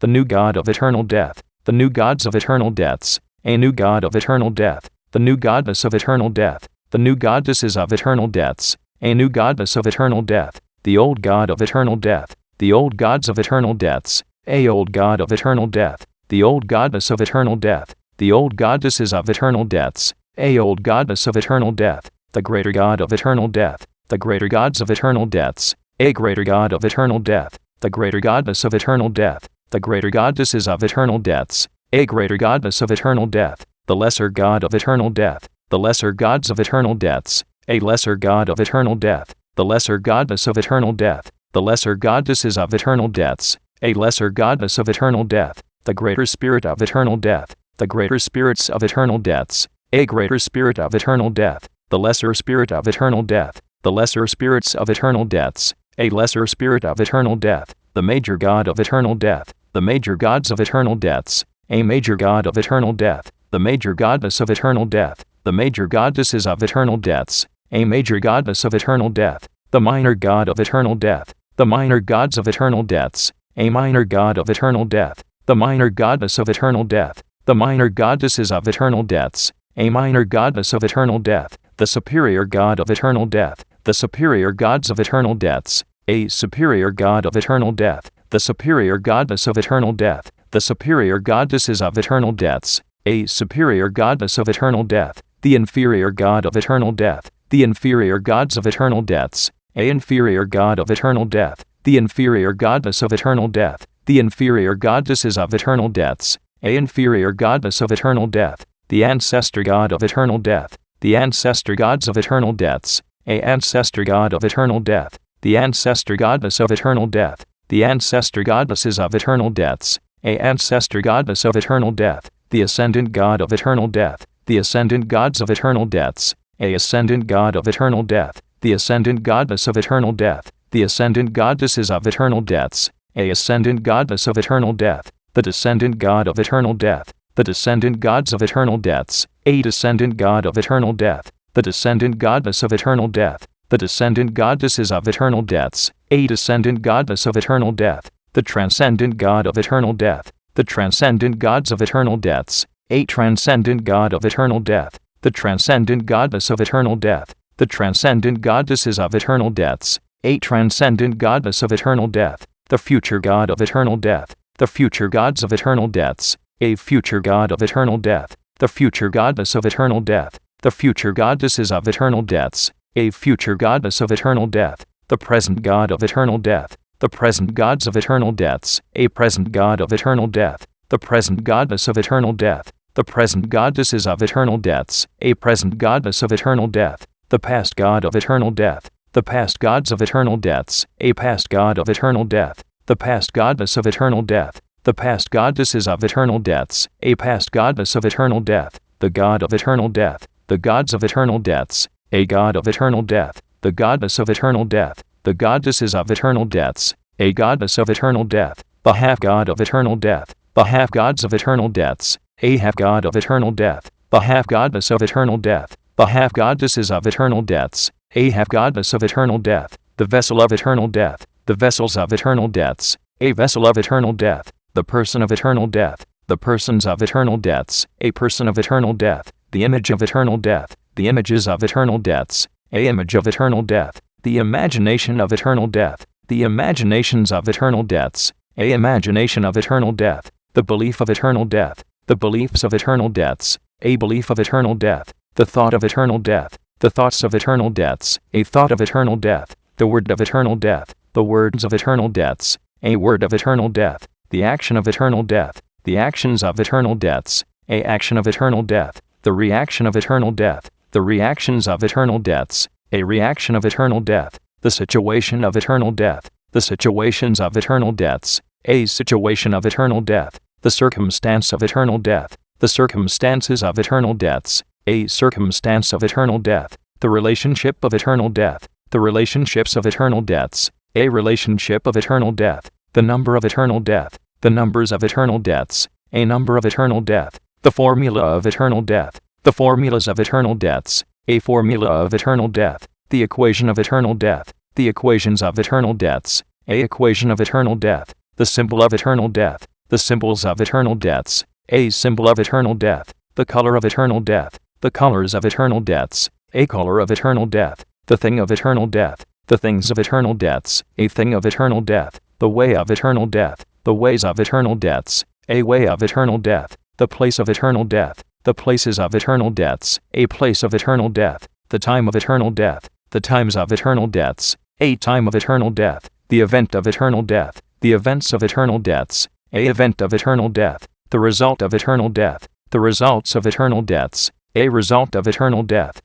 the new god of eternal death, the new gods of eternal deaths, a new god of eternal death, the new goddess of eternal death, the new goddesses of eternal deaths, a new goddess of eternal death, the old god of eternal death, the old gods of eternal deaths, a old god of eternal death, the old goddess of eternal death, the old goddesses of eternal deaths, a old goddess of eternal death, the greater god of eternal death, the greater gods of eternal deaths, a greater god of eternal death, the greater goddess of eternal death, the greater goddesses of eternal deaths, a greater goddess of eternal death, the lesser god of eternal death, the lesser gods of eternal deaths, a lesser god of eternal death, the lesser goddess of eternal death, the lesser goddesses of eternal deaths, a lesser goddess of eternal death, the greater spirit of eternal death, the greater spirits of eternal deaths, a greater spirit of eternal death, the lesser spirit of eternal death, the lesser spirits of eternal deaths, a lesser spirit of eternal death, the major god of eternal death, the major gods of eternal deaths, a major god of eternal death, the major goddess of eternal death, the major goddesses of eternal deaths, a major goddess of eternal death, the minor god of eternal death, the minor gods of eternal deaths, a minor god of eternal death, the minor goddess of eternal death, the minor goddesses of eternal deaths, a minor goddess of eternal death, the superior god of eternal death, the superior gods of eternal deaths, a superior god of eternal death, the superior goddess of eternal death, the superior goddesses of eternal deaths, a superior goddess of eternal death, the inferior god of eternal death, the inferior gods of eternal deaths, a inferior god of eternal death, the inferior goddess of eternal death, the inferior goddesses of eternal deaths, a inferior goddess of eternal death, the ancestor god of eternal death, the ancestor gods of eternal deaths, a ancestor god of eternal death, the ancestor goddess of eternal death, the ancestor goddesses of eternal deaths, a ancestor goddess of eternal death, the ascendant god of eternal death, the ascendant gods of eternal deaths, a ascendant god of eternal death, the ascendant goddess of eternal death, the ascendant goddesses of eternal deaths, a ascendant goddess of eternal death, the descendant god of eternal death, the descendant gods of eternal deaths, a descendant god of eternal death, the descendant goddess of eternal death, the descendant goddesses of eternal deaths, a descendant goddess of eternal death, the transcendent god of eternal death, the transcendent gods of eternal deaths, a transcendent god of eternal death, the transcendent goddess of eternal death, the transcendent goddesses of eternal deaths, a transcendent goddess of eternal death, the future god of eternal death, the future gods of eternal deaths, a future god of eternal death, the future goddess of eternal death, the future goddesses of eternal deaths, a future goddess of eternal death, the present god of eternal death, the present gods of eternal deaths, a present god of eternal death, the present goddess of eternal death, the present goddesses of eternal deaths, a present goddess of eternal death, the past god of eternal death, the past gods of eternal deaths, a past god of eternal death, the past goddess of eternal death, the past goddesses of eternal deaths, a past goddess of eternal death, the god of eternal death, the gods of eternal deaths, a god of eternal death, the goddess of eternal death, the goddesses of eternal deaths, a goddess of eternal death, the half god of eternal death, the half gods of eternal deaths, a half god of eternal death, the half goddess of eternal death, the half goddesses of eternal deaths, a half goddess of eternal death, the vessel of eternal death, the vessels of eternal deaths, a vessel of eternal death, the person of eternal death, the persons of eternal deaths, a person of eternal death, the image of eternal death, the images of eternal deaths, a image of eternal death, the imagination of eternal death, the imaginations of eternal deaths, a imagination of eternal death, the belief of eternal death, the beliefs of eternal deaths, a belief of eternal death, the thought of eternal death, the thoughts of eternal deaths, a thought of eternal death, the word of eternal death, the words of eternal deaths, a word of eternal death, the action of eternal death, the actions of eternal deaths, a action of eternal death, the reaction of eternal death, the reactions of eternal deaths, a reaction of eternal death, the situation of eternal death, the situations of eternal deaths, a situation of eternal death, the circumstance of eternal death, the circumstances of eternal deaths, a circumstance of eternal death, the relationship of eternal death, the relationships of eternal deaths, a relationship of eternal death, the number of eternal death, the numbers of eternal deaths, a number of eternal death, the formula of eternal death, the formulas of eternal deaths, a formula of eternal death, the equation of eternal death, the equations of eternal deaths, a equation of eternal death, the symbol of eternal death, The symbols of eternal deaths. A symbol of eternal death. The color of eternal death. The colors of eternal deaths. A color of eternal death. The thing of eternal death. The things of eternal deaths. A thing of eternal death. The way of eternal death. The ways of eternal deaths. A way of eternal death. The place of eternal death. The places of eternal deaths. A place of eternal death. The time of eternal death. The times of eternal deaths. A time of eternal death. The event of eternal death. The events of eternal deaths. A event of eternal death. The result of eternal death. The results of eternal deaths. A result of eternal death.